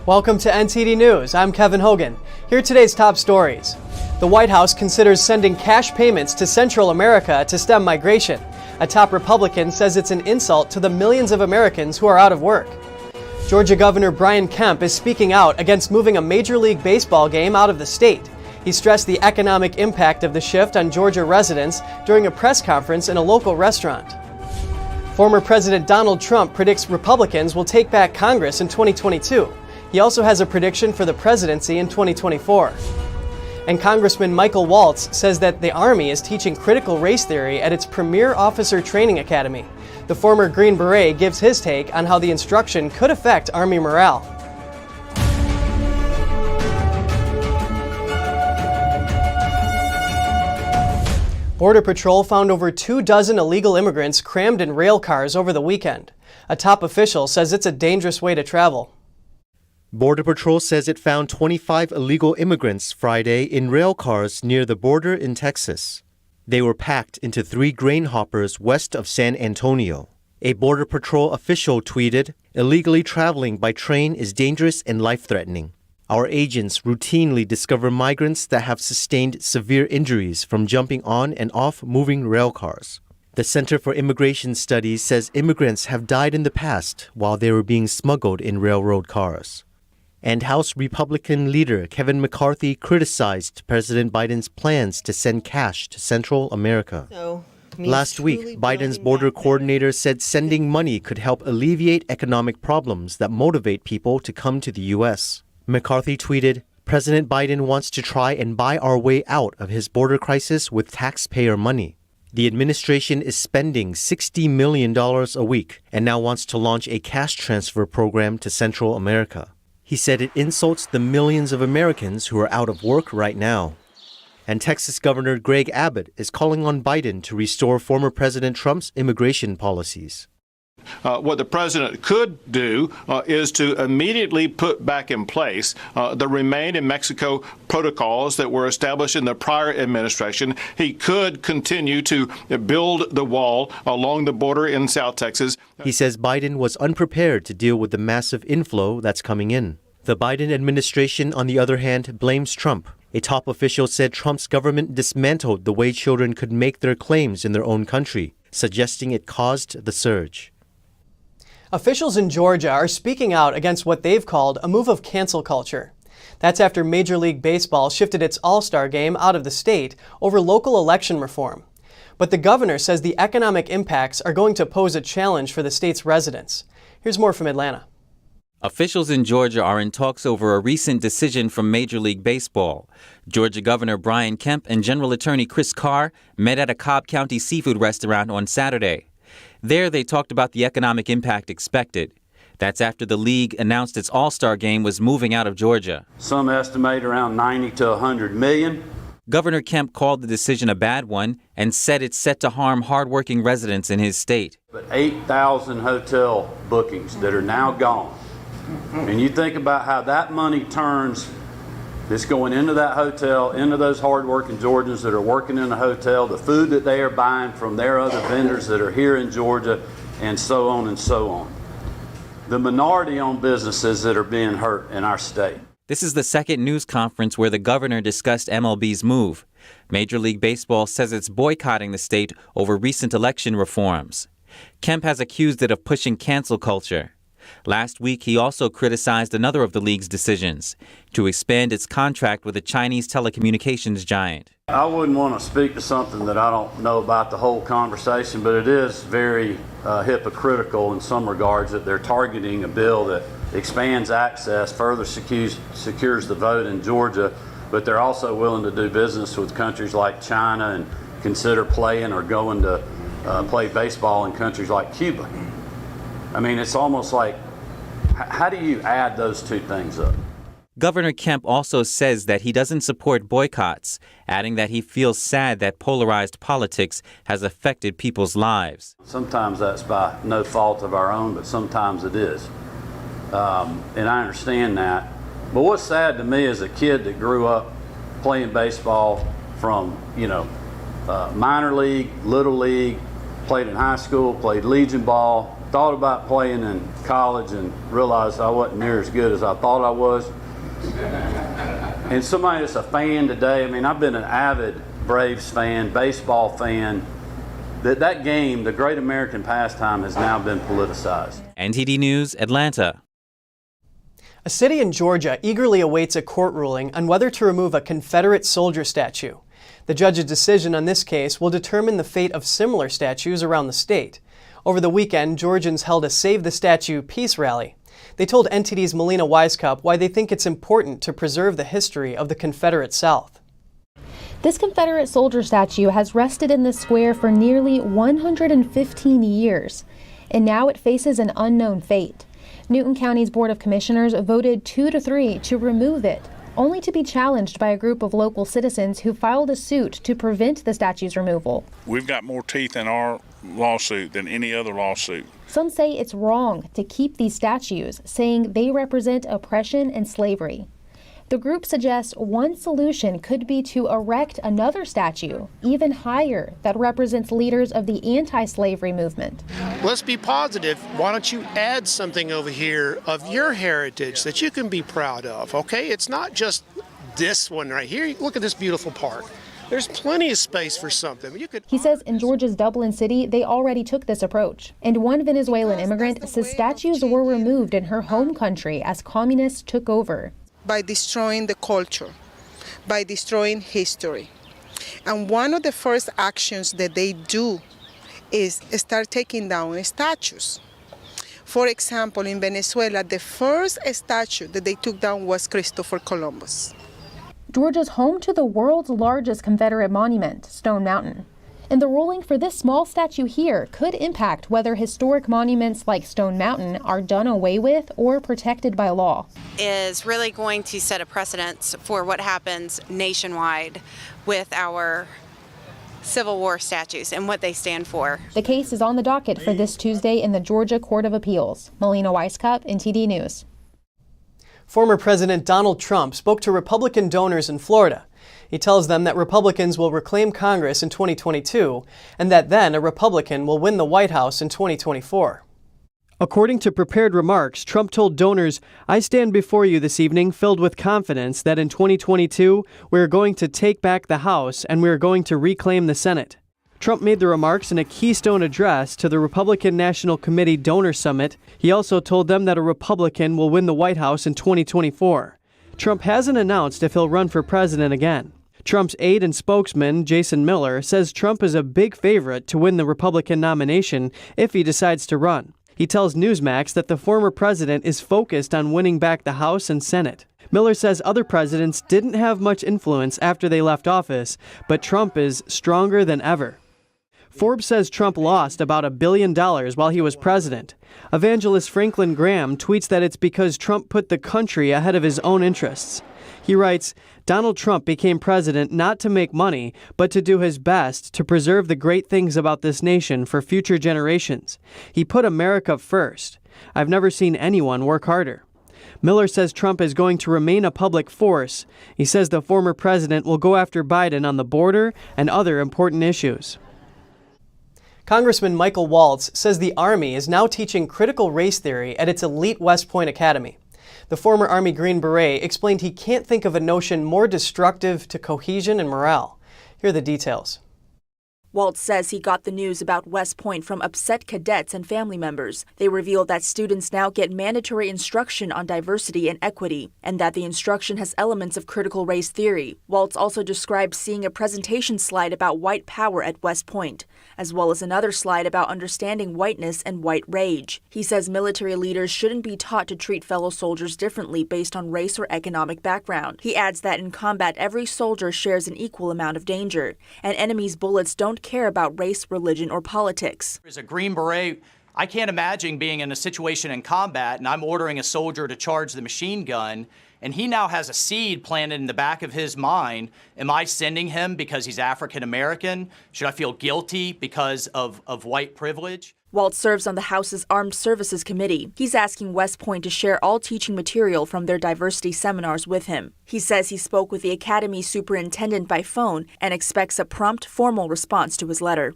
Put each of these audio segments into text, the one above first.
Welcome to NTD News. I'm Kevin Hogan. Here are today's top stories. The White House considers sending cash payments to Central America to stem migration. A top Republican says it's an insult to the millions of Americans who are out of work. Georgia Governor Brian Kemp is speaking out against moving a Major League Baseball game out of the state. He stressed the economic impact of the shift on Georgia residents during a press conference in a local restaurant. Former President Donald Trump predicts Republicans will take back Congress in 2022. He also has a prediction for the presidency in 2024. And Congressman Michael Waltz says that the Army is teaching critical race theory at its premier officer training academy. The former Green Beret gives his take on how the instruction could affect Army morale. Border Patrol found over 24 illegal immigrants crammed in railcars over the weekend. A top official says it's a dangerous way to travel. Border Patrol says it found 25 illegal immigrants Friday in railcars near the border in Texas. They were packed into 3 grain hoppers west of San Antonio. A Border Patrol official tweeted, "Illegally traveling by train is dangerous and life-threatening. Our agents routinely discover migrants that have sustained severe injuries from jumping on and off moving railcars." The Center for Immigration Studies says immigrants have died in the past while they were being smuggled in railroad cars. And House Republican leader Kevin McCarthy criticized President Biden's plans to send cash to Central America. Last week, Biden's border coordinator said sending money could help alleviate economic problems that motivate people to come to the U.S. McCarthy tweeted, "President Biden wants to try and buy our way out of his border crisis with taxpayer money. The administration is spending $60 million a week and now wants to launch a cash transfer program to Central America." He said it insults the millions of Americans who are out of work right now. And Texas Governor Greg Abbott is calling on Biden to restore former President Trump's immigration policies. What the president could do is to immediately put back in place the Remain in Mexico protocols that were established in the prior administration. He could continue to build the wall along the border in South Texas. He says Biden was unprepared to deal with the massive inflow that's coming in. The Biden administration, on the other hand, blames Trump. A top official said Trump's government dismantled the way children could make their claims in their own country, suggesting it caused the surge. Officials in Georgia are speaking out against what they've called a move of cancel culture. That's after Major League Baseball shifted its All-Star game out of the state over local election reform. But the governor says the economic impacts are going to pose a challenge for the state's residents. Here's more from Atlanta. Officials in Georgia are in talks over a recent decision from Major League Baseball. Georgia Governor Brian Kemp and General Attorney Chris Carr met at a Cobb County seafood restaurant on Saturday. There, they talked about the economic impact expected. That's after the league announced its All-Star game was moving out of Georgia. Some estimate around 90 to 100 million. Governor Kemp called the decision a bad one and said it's set to harm hardworking residents in his state. But 8,000 hotel bookings that are now gone. And you think about how that money turns, that's going into that hotel, into those hardworking Georgians that are working in the hotel, the food that they are buying from their other vendors that are here in Georgia, and so on and so on. The minority-owned businesses that are being hurt in our state. This is the second news conference where the governor discussed MLB's move. Major League Baseball says it's boycotting the state over recent election reforms. Kemp has accused it of pushing cancel culture. Last week, he also criticized another of the league's decisions, to expand its contract with a Chinese telecommunications giant. I wouldn't want to speak to something that I don't know about the whole conversation, but it is very hypocritical in some regards that they're targeting a bill that expands access, further secures the vote in Georgia, but they're also willing to do business with countries like China and consider playing or going to play baseball in countries like Cuba. I mean, it's almost like, how do you add those two things up? Governor Kemp also says that he doesn't support boycotts, adding that he feels sad that polarized politics has affected people's lives. Sometimes that's by no fault of our own, but sometimes it is. And I understand that. But what's sad to me is a kid that grew up playing baseball from, minor league, little league, played in high school, played Legion ball, thought about playing in college and realized I wasn't near as good as I thought I was. And somebody that's a fan today, I mean, I've been an avid Braves fan, baseball fan. That game, the great American pastime, has now been politicized. NTD News, Atlanta. A city in Georgia eagerly awaits a court ruling on whether to remove a Confederate soldier statue. The judge's decision on this case will determine the fate of similar statues around the state. Over the weekend, Georgians held a Save the Statue peace rally. They told NTD's Melina Wisecup why they think it's important to preserve the history of the Confederate South. This Confederate soldier statue has rested in the square for nearly 115 years, and now it faces an unknown fate. Newton County's Board of Commissioners voted 2-3 to remove it, only to be challenged by a group of local citizens who filed a suit to prevent the statue's removal. We've got more teeth in our lawsuit than any other lawsuit. Some say it's wrong to keep these statues, saying they represent oppression and slavery. The group suggests one solution could be to erect another statue, even higher, that represents leaders of the anti-slavery movement. Let's be positive. Why don't you add something over here of your heritage that you can be proud of, okay? It's not just this one right here. Look at this beautiful park. There's plenty of space for something. He says in Georgia's Dublin City, they already took this approach. And one Venezuelan immigrant says statues were removed in her home country as communists took over. By destroying the culture, by destroying history. And one of the first actions that they do is start taking down statues. For example, in Venezuela, the first statue that they took down was Christopher Columbus. Georgia's home to the world's largest Confederate monument, Stone Mountain. And the ruling for this small statue here could impact whether historic monuments like Stone Mountain are done away with or protected by law. Is really going to set a precedent for what happens nationwide with our Civil War statues and what they stand for. The case is on the docket for this Tuesday in the Georgia Court of Appeals. Melina Wisecup, NTD News. Former President Donald Trump spoke to Republican donors in Florida. He tells them that Republicans will reclaim Congress in 2022 and that then a Republican will win the White House in 2024. According to prepared remarks, Trump told donors, "I stand before you this evening filled with confidence that in 2022 we're going to take back the House and we're going to reclaim the Senate." Trump made the remarks in a Keystone address to the Republican National Committee Donor Summit. He also told them that a Republican will win the White House in 2024. Trump hasn't announced if he'll run for president again. Trump's aide and spokesman, Jason Miller, says Trump is a big favorite to win the Republican nomination if he decides to run. He tells Newsmax that the former president is focused on winning back the House and Senate. Miller says other presidents didn't have much influence after they left office, but Trump is stronger than ever. Forbes says Trump lost about $1 billion while he was president. Evangelist Franklin Graham tweets that it's because Trump put the country ahead of his own interests. He writes, "Donald Trump became president not to make money, but to do his best to preserve the great things about this nation for future generations. He put America first. I've never seen anyone work harder." Miller says Trump is going to remain a public force. He says the former president will go after Biden on the border and other important issues. Congressman Michael Waltz says the Army is now teaching critical race theory at its elite West Point Academy. The former Army Green Beret explained he can't think of a notion more destructive to cohesion and morale. Here are the details. Waltz says he got the news about West Point from upset cadets and family members. They revealed that students now get mandatory instruction on diversity and equity, and that the instruction has elements of critical race theory. Waltz also described seeing a presentation slide about white power at West Point, as well as another slide about understanding whiteness and white rage. He says military leaders shouldn't be taught to treat fellow soldiers differently based on race or economic background. He adds that in combat, every soldier shares an equal amount of danger, and enemies' bullets don't care about race, religion, or politics. As a Green Beret, I can't imagine being in a situation in combat and I'm ordering a soldier to charge the machine gun, and he now has a seed planted in the back of his mind. Am I sending him because he's African American? Should I feel guilty because of white privilege? Waltz serves on the House's Armed Services Committee. He's asking West Point to share all teaching material from their diversity seminars with him. He says he spoke with the Academy superintendent by phone and expects a prompt, formal response to his letter.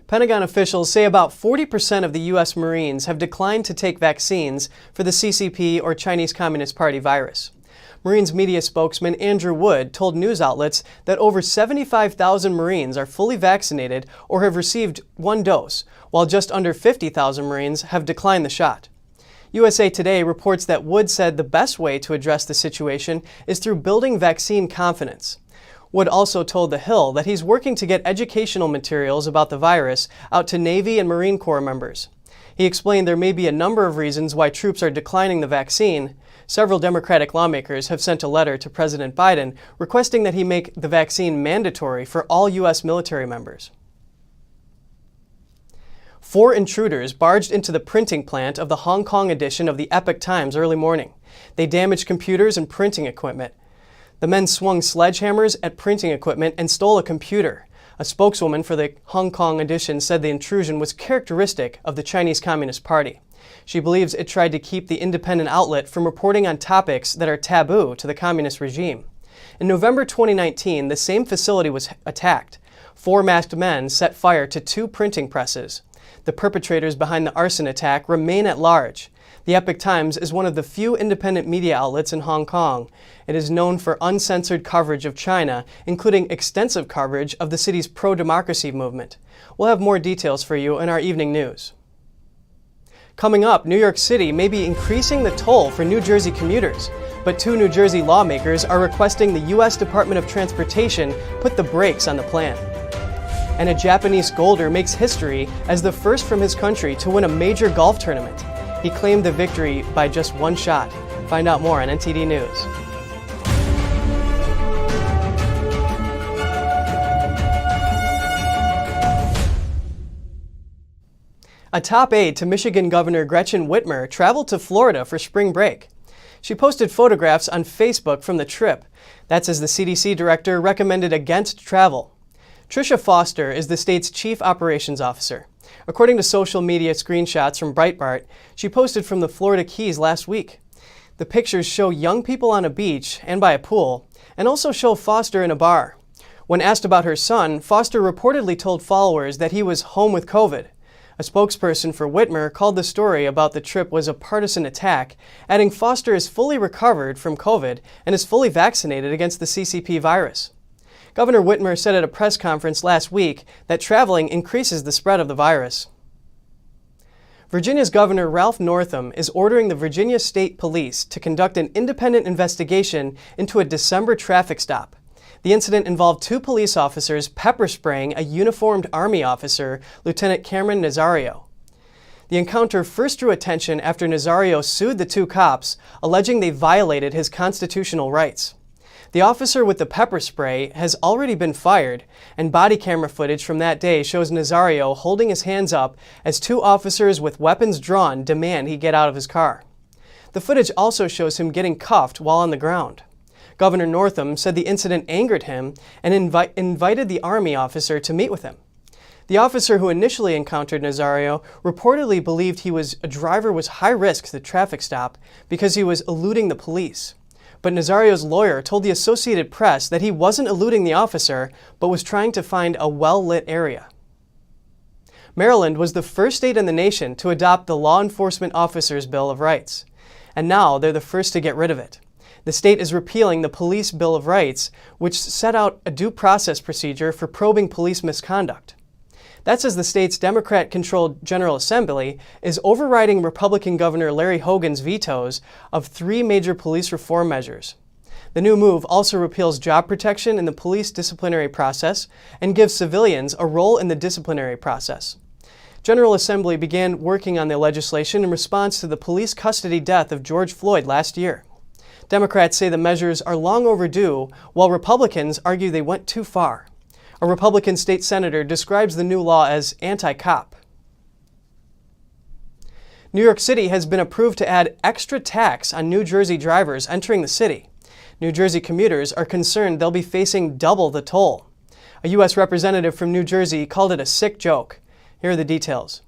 Pentagon officials say about 40% of the U.S. Marines have declined to take vaccines for the CCP or Chinese Communist Party virus. Marines media spokesman Andrew Wood told news outlets that over 75,000 Marines are fully vaccinated or have received one dose, while just under 50,000 Marines have declined the shot. USA Today reports that Wood said the best way to address the situation is through building vaccine confidence. Wood also told The Hill that he's working to get educational materials about the virus out to Navy and Marine Corps members. He explained there may be a number of reasons why troops are declining the vaccine. Several Democratic lawmakers have sent a letter to President Biden requesting that he make the vaccine mandatory for all U.S. military members. 4 intruders barged into the printing plant of the Hong Kong edition of the Epoch Times early morning. They damaged computers and printing equipment. The men swung sledgehammers at printing equipment and stole a computer. A spokeswoman for the Hong Kong edition said the intrusion was characteristic of the Chinese Communist Party. She believes it tried to keep the independent outlet from reporting on topics that are taboo to the communist regime. In November 2019, the same facility was attacked. 4 masked men set fire to 2 printing presses. The perpetrators behind the arson attack remain at large. The Epoch Times is one of the few independent media outlets in Hong Kong. It is known for uncensored coverage of China, including extensive coverage of the city's pro-democracy movement. We'll have more details for you in our evening news. Coming up, New York City may be increasing the toll for New Jersey commuters, but 2 New Jersey lawmakers are requesting the U.S. Department of Transportation put the brakes on the plan. And a Japanese golder makes history as the first from his country to win a major golf tournament. He claimed the victory by just 1 shot. Find out more on NTD News. A top aide to Michigan Governor Gretchen Whitmer traveled to Florida for spring break. She posted photographs on Facebook from the trip. That's as the CDC director recommended against travel. Tricia Foster is the state's chief operations officer. According to social media screenshots from Breitbart, she posted from the Florida Keys last week. The pictures show young people on a beach and by a pool, and also show Foster in a bar. When asked about her son, Foster reportedly told followers that he was home with COVID. A spokesperson for Whitmer called the story about the trip was a partisan attack, adding Foster is fully recovered from COVID and is fully vaccinated against the CCP virus. Governor Whitmer said at a press conference last week that traveling increases the spread of the virus. Virginia's Governor Ralph Northam is ordering the Virginia State Police to conduct an independent investigation into a December traffic stop. The incident involved 2 police officers pepper spraying a uniformed Army officer, Lieutenant Cameron Nazario. The encounter first drew attention after Nazario sued the 2 cops, alleging they violated his constitutional rights. The officer with the pepper spray has already been fired, and body camera footage from that day shows Nazario holding his hands up as 2 officers with weapons drawn demand he get out of his car. The footage also shows him getting cuffed while on the ground. Governor Northam said the incident angered him and invited the Army officer to meet with him. The officer who initially encountered Nazario reportedly believed a driver was high risk to the traffic stop because he was eluding the police. But Nazario's lawyer told the Associated Press that he wasn't eluding the officer, but was trying to find a well-lit area. Maryland was the first state in the nation to adopt the Law Enforcement Officers' Bill of Rights, and now they're the first to get rid of it. The state is repealing the Police Bill of Rights, which set out a due process procedure for probing police misconduct. That's as the state's Democrat-controlled General Assembly is overriding Republican Governor Larry Hogan's vetoes of 3 major police reform measures. The new move also repeals job protection in the police disciplinary process and gives civilians a role in the disciplinary process. General Assembly began working on the legislation in response to the police custody death of George Floyd last year. Democrats say the measures are long overdue, while Republicans argue they went too far. A Republican state senator describes the new law as anti-cop. New York City has been approved to add extra tax on New Jersey drivers entering the city. New Jersey commuters are concerned they'll be facing double the toll. A U.S. representative from New Jersey called it a sick joke. Here are the details.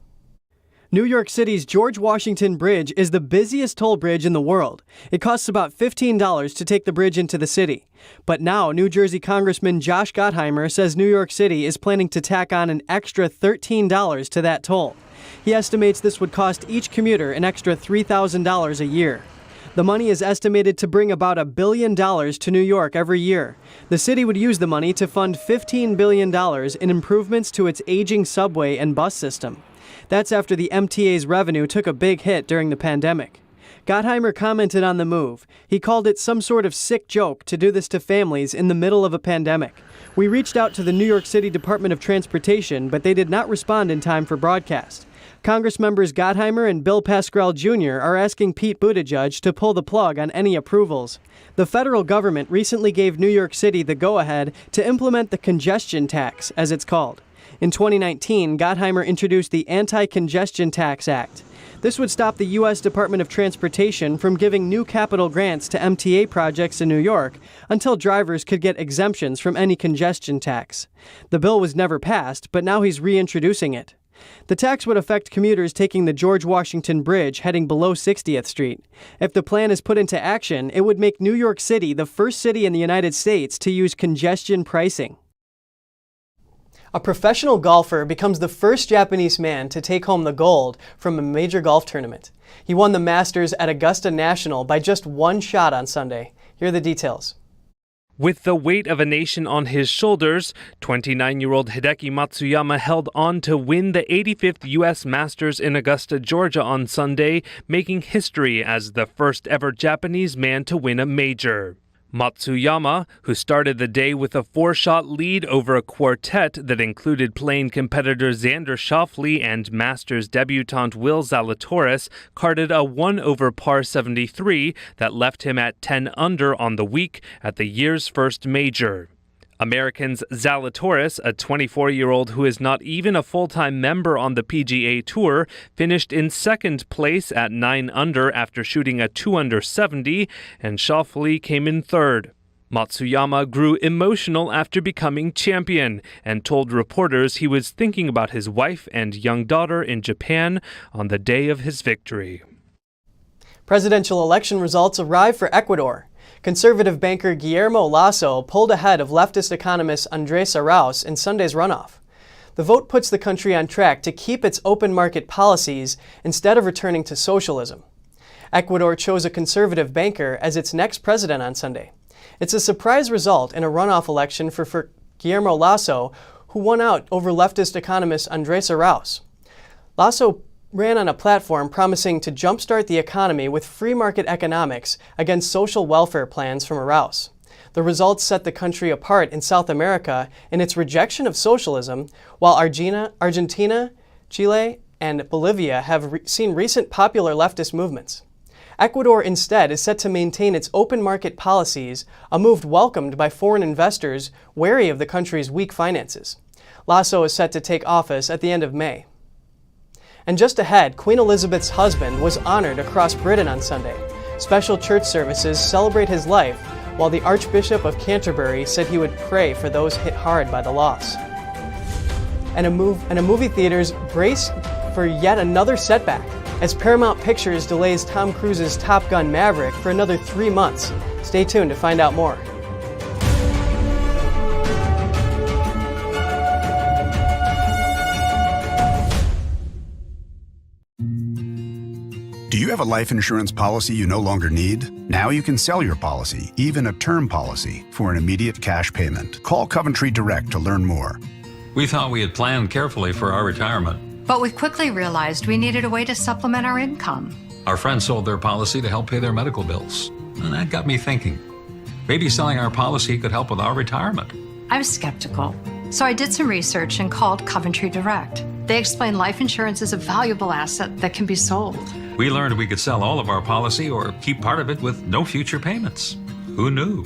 New York City's George Washington Bridge is the busiest toll bridge in the world. It costs about $15 to take the bridge into the city. But now, New Jersey Congressman Josh Gottheimer says New York City is planning to tack on an extra $13 to that toll. He estimates this would cost each commuter an extra $3,000 a year. The money is estimated to bring about $1 billion to New York every year. The city would use the money to fund $15 billion in improvements to its aging subway and bus system. That's after the MTA's revenue took a big hit during the pandemic. Gottheimer commented on the move. He called it some sort of sick joke to do this to families in the middle of a pandemic. We reached out to the New York City Department of Transportation, but they did not respond in time for broadcast. Congress members Gottheimer and Bill Pascrell Jr. are asking Pete Buttigieg to pull the plug on any approvals. The federal government recently gave New York City the go-ahead to implement the congestion tax, as it's called. In 2019, Gottheimer introduced the Anti-Congestion Tax Act. This would stop the U.S. Department of Transportation from giving new capital grants to MTA projects in New York until drivers could get exemptions from any congestion tax. The bill was never passed, but now he's reintroducing it. The tax would affect commuters taking the George Washington Bridge heading below 60th Street. If the plan is put into action, it would make New York City the first city in the United States to use congestion pricing. A professional golfer becomes the first Japanese man to take home the gold from a major golf tournament. He won the Masters at Augusta National by just one shot on Sunday. Here are the details. With the weight of a nation on his shoulders, 29-year-old Hideki Matsuyama held on to win the 85th U.S. Masters in Augusta, Georgia on Sunday, making history as the first ever Japanese man to win a major. Matsuyama, who started the day with a 4-shot lead over a quartet that included playing competitor Xander Schauffele and Masters debutant Will Zalatoris, carded a 1 par 73 that left him at 10 under on the week at the year's first major. Americans Zalatoris, a 24-year-old who is not even a full-time member on the PGA Tour, finished in second place at 9 under after shooting a 2 under 70, and Schauffele came in third. Matsuyama grew emotional after becoming champion and told reporters he was thinking about his wife and young daughter in Japan on the day of his victory. Presidential election results arrive for Ecuador. Conservative banker Guillermo Lasso pulled ahead of leftist economist Andrés Arauz in Sunday's runoff. The vote puts the country on track to keep its open market policies instead of returning to socialism. Ecuador chose a conservative banker as its next president on Sunday. It's a surprise result in a runoff election for Guillermo Lasso, who won out over leftist economist Andrés Arauz. Lasso ran on a platform promising to jumpstart the economy with free market economics against social welfare plans from Arauz. The results set the country apart in South America in its rejection of socialism, while Argentina, Chile, and Bolivia have seen recent popular leftist movements. Ecuador instead is set to maintain its open market policies, a move welcomed by foreign investors wary of the country's weak finances. Lasso is set to take office at the end of May. And just ahead, Queen Elizabeth's husband was honored across Britain on Sunday. Special church services celebrate his life, while the Archbishop of Canterbury said he would pray for those hit hard by the loss. And movie theaters brace for yet another setback, as Paramount Pictures delays Tom Cruise's Top Gun Maverick for another 3 months. Stay tuned to find out more. Do you have a life insurance policy you no longer need? Now you can sell your policy, even a term policy, for an immediate cash payment. Call Coventry Direct to learn more. We thought we had planned carefully for our retirement. But we quickly realized we needed a way to supplement our income. Our friends sold their policy to help pay their medical bills. And that got me thinking. Maybe selling our policy could help with our retirement. I was skeptical, so I did some research and called Coventry Direct. They explained life insurance is a valuable asset that can be sold. We learned we could sell all of our policy or keep part of it with no future payments. Who knew?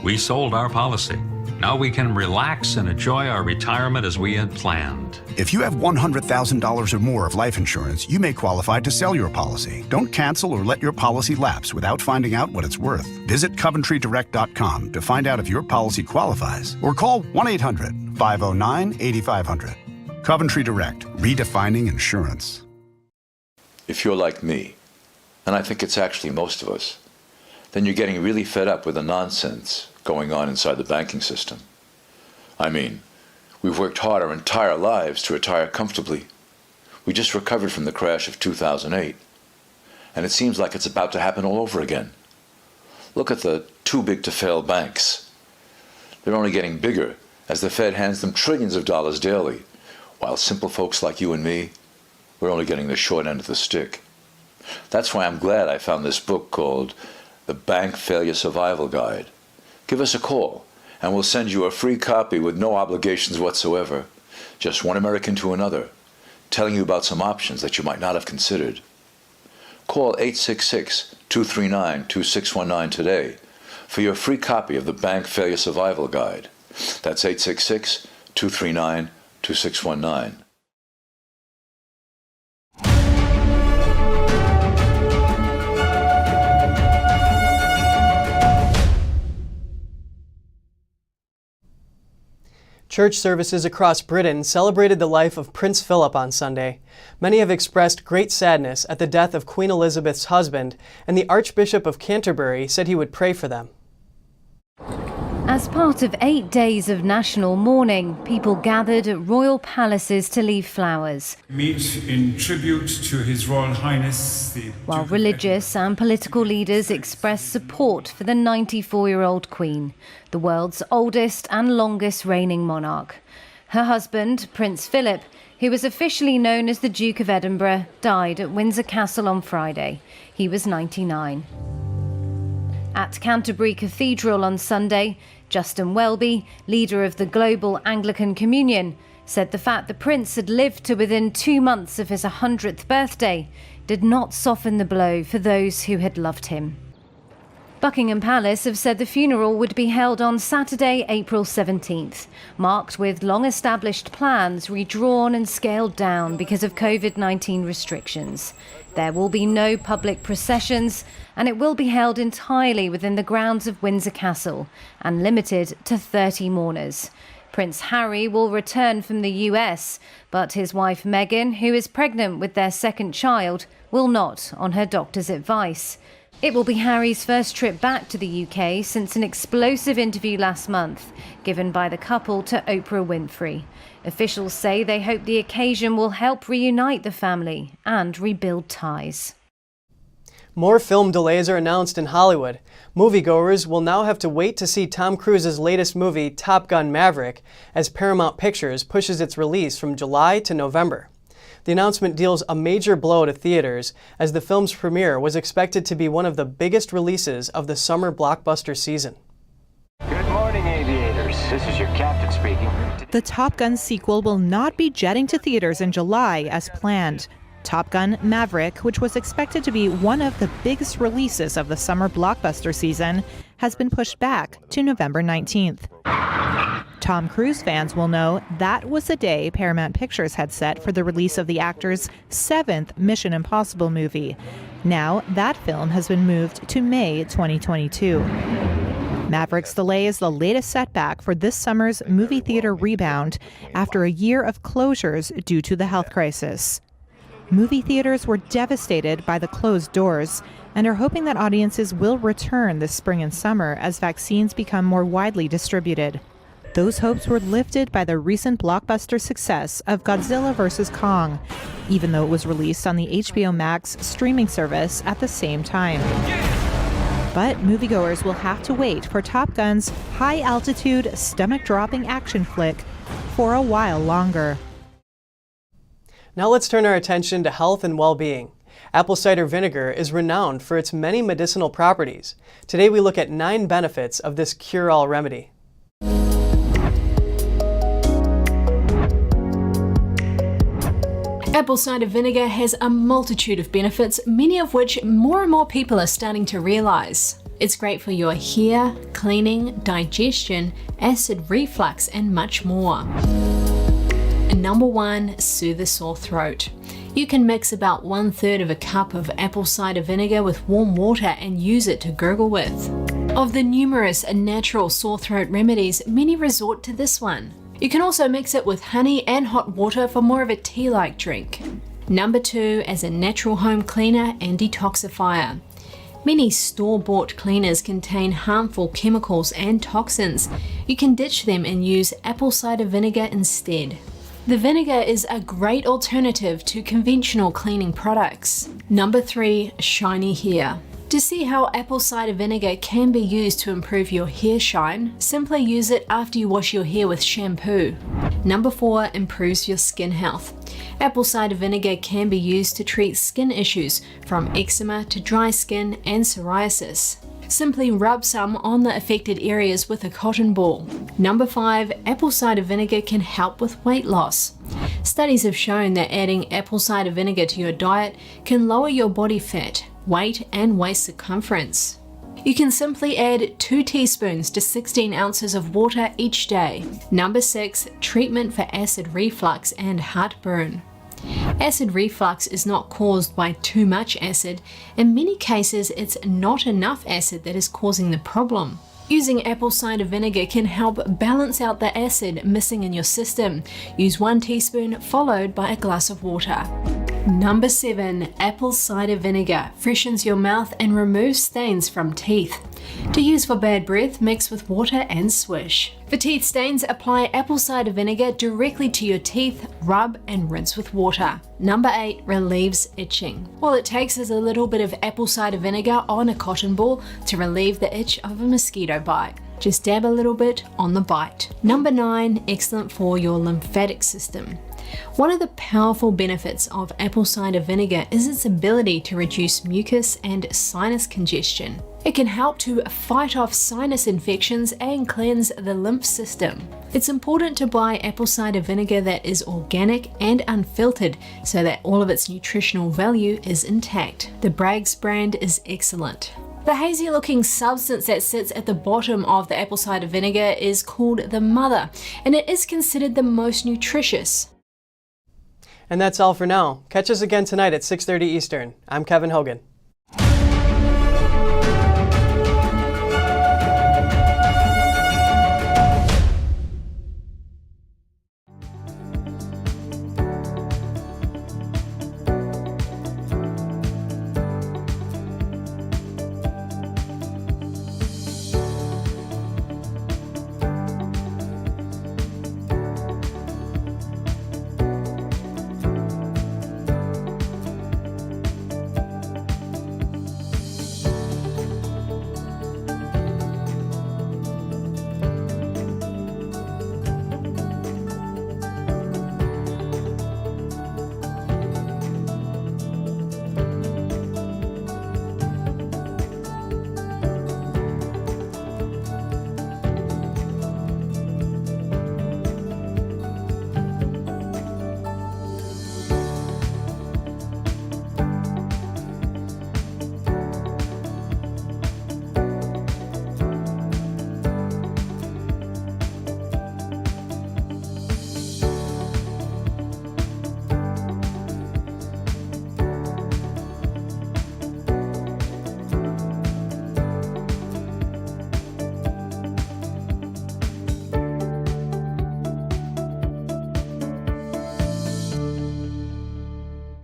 We sold our policy. Now we can relax and enjoy our retirement as we had planned. If you have $100,000 or more of life insurance, you may qualify to sell your policy. Don't cancel or let your policy lapse without finding out what it's worth. Visit CoventryDirect.com to find out if your policy qualifies, or call 1-800-509-8500. Coventry Direct, redefining insurance. if you're like me, and I think it's actually most of us, then you're getting really fed up with the nonsense going on inside the banking system. I mean, we've worked hard our entire lives to retire comfortably. We just recovered from the crash of 2008, and it seems like it's about to happen all over again. Look at the too-big-to-fail banks. They're only getting bigger as the Fed hands them trillions of dollars daily, while simple folks like you and me, we're only getting the short end of the stick. That's why I'm glad I found this book called The Bank Failure Survival Guide. Give us a call, and we'll send you a free copy with no obligations whatsoever. Just one American to another, telling you about some options that you might not have considered. Call 866-239-2619 today for your free copy of the Bank Failure Survival Guide. That's 866-239-2619. Church services across Britain celebrated the life of Prince Philip on Sunday. Many have expressed great sadness at the death of Queen Elizabeth's husband, and the Archbishop of Canterbury said he would pray for them. As part of 8 days of national mourning, people gathered at royal palaces to leave flowers. Meet in tribute to His Royal Highness, while religious and political leaders expressed support for the 94-year-old Queen, the world's oldest and longest reigning monarch. Her husband, Prince Philip, who was officially known as the Duke of Edinburgh, died at Windsor Castle on Friday. He was 99. At Canterbury Cathedral on Sunday, Justin Welby, leader of the Global Anglican Communion, said the fact the Prince had lived to within 2 months of his 100th birthday did not soften the blow for those who had loved him. Buckingham Palace have said the funeral would be held on Saturday, April 17th, marked with long-established plans redrawn and scaled down because of COVID-19 restrictions. There will be no public processions, and it will be held entirely within the grounds of Windsor Castle and limited to 30 mourners. Prince Harry will return from the US, but his wife Meghan, who is pregnant with their second child, will not on her doctor's advice. It will be Harry's first trip back to the UK since an explosive interview last month given by the couple to Oprah Winfrey. Officials say they hope the occasion will help reunite the family and rebuild ties. More film delays are announced in Hollywood. Moviegoers will now have to wait to see Tom Cruise's latest movie, Top Gun: Maverick, as Paramount Pictures pushes its release from July to November. The announcement deals a major blow to theaters, as the film's premiere was expected to be one of the biggest releases of the summer blockbuster season. Good morning, aviators. This is your captain speaking. The Top Gun sequel will not be jetting to theaters in July as planned. Top Gun: Maverick, which was expected to be one of the biggest releases of the summer blockbuster season, has been pushed back to November 19th. Tom Cruise fans will know that was the day Paramount Pictures had set for the release of the actor's 7th Mission Impossible movie. Now that film has been moved to May 2022. Maverick's delay is the latest setback for this summer's movie theater rebound after a year of closures due to the health crisis. Movie theaters were devastated by the closed doors and are hoping that audiences will return this spring and summer as vaccines become more widely distributed. Those hopes were lifted by the recent blockbuster success of Godzilla vs. Kong, even though it was released on the HBO Max streaming service at the same time. But moviegoers will have to wait for Top Gun's high-altitude, stomach-dropping action flick for a while longer. Now let's turn our attention to health and well-being. Apple cider vinegar is renowned for its many medicinal properties. Today we look at 9 benefits of this cure-all remedy. Apple cider vinegar has a multitude of benefits, many of which more and more people are starting to realize. It's great for your hair, cleaning, digestion, acid reflux, and much more. And number 1, soothe a sore throat. You can mix about 1/3 of a cup of apple cider vinegar with warm water and use it to gurgle with. Of the numerous natural sore throat remedies, many resort to this one. You can also mix it with honey and hot water for more of a tea-like drink. Number 2, as a natural home cleaner and detoxifier. Many store-bought cleaners contain harmful chemicals and toxins. You can ditch them and use apple cider vinegar instead. The vinegar is a great alternative to conventional cleaning products. Number 3, shiny hair. To see how apple cider vinegar can be used to improve your hair shine, simply use it after you wash your hair with shampoo. Number 4, improves your skin health. Apple cider vinegar can be used to treat skin issues from eczema to dry skin and psoriasis. Simply rub some on the affected areas with a cotton ball. Number 5, apple cider vinegar can help with weight loss. Studies have shown that adding apple cider vinegar to your diet can lower your body fat, weight, and waist circumference. You can simply add 2 teaspoons to 16 ounces of water each day. Number 6, treatment for acid reflux and heartburn. Acid reflux is not caused by too much acid. In many cases, it's not enough acid that is causing the problem. Using apple cider vinegar can help balance out the acid missing in your system. Use 1 teaspoon followed by a glass of water. Number 7, apple cider vinegar freshens your mouth and removes stains from teeth. To use for bad breath, mix with water and swish. For teeth stains, apply apple cider vinegar directly to your teeth, rub and rinse with water. Number 8, relieves itching. All it takes is a little bit of apple cider vinegar on a cotton ball to relieve the itch of a mosquito bite. Just dab a little bit on the bite. Number 9, excellent for your lymphatic system. One of the powerful benefits of apple cider vinegar is its ability to reduce mucus and sinus congestion. It can help to fight off sinus infections and cleanse the lymph system. It's important to buy apple cider vinegar that is organic and unfiltered so that all of its nutritional value is intact. The Bragg's brand is excellent. The hazy looking substance that sits at the bottom of the apple cider vinegar is called the mother, and it is considered the most nutritious. And that's all for now. Catch us again tonight at 6:30 Eastern. I'm Kevin Hogan.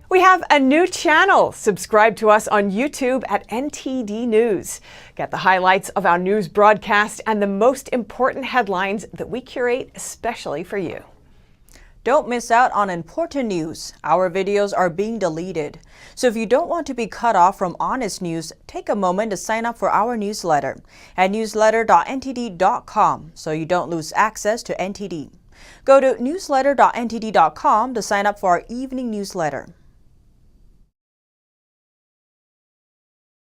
We have a new channel. Subscribe to us on YouTube at NTD News. Get the highlights of our news broadcast and the most important headlines that we curate especially for you. Don't miss out on important news. Our videos are being deleted. So if you don't want to be cut off from honest news, take a moment to sign up for our newsletter at newsletter.ntd.com so you don't lose access to NTD. Go to newsletter.ntd.com to sign up for our evening newsletter.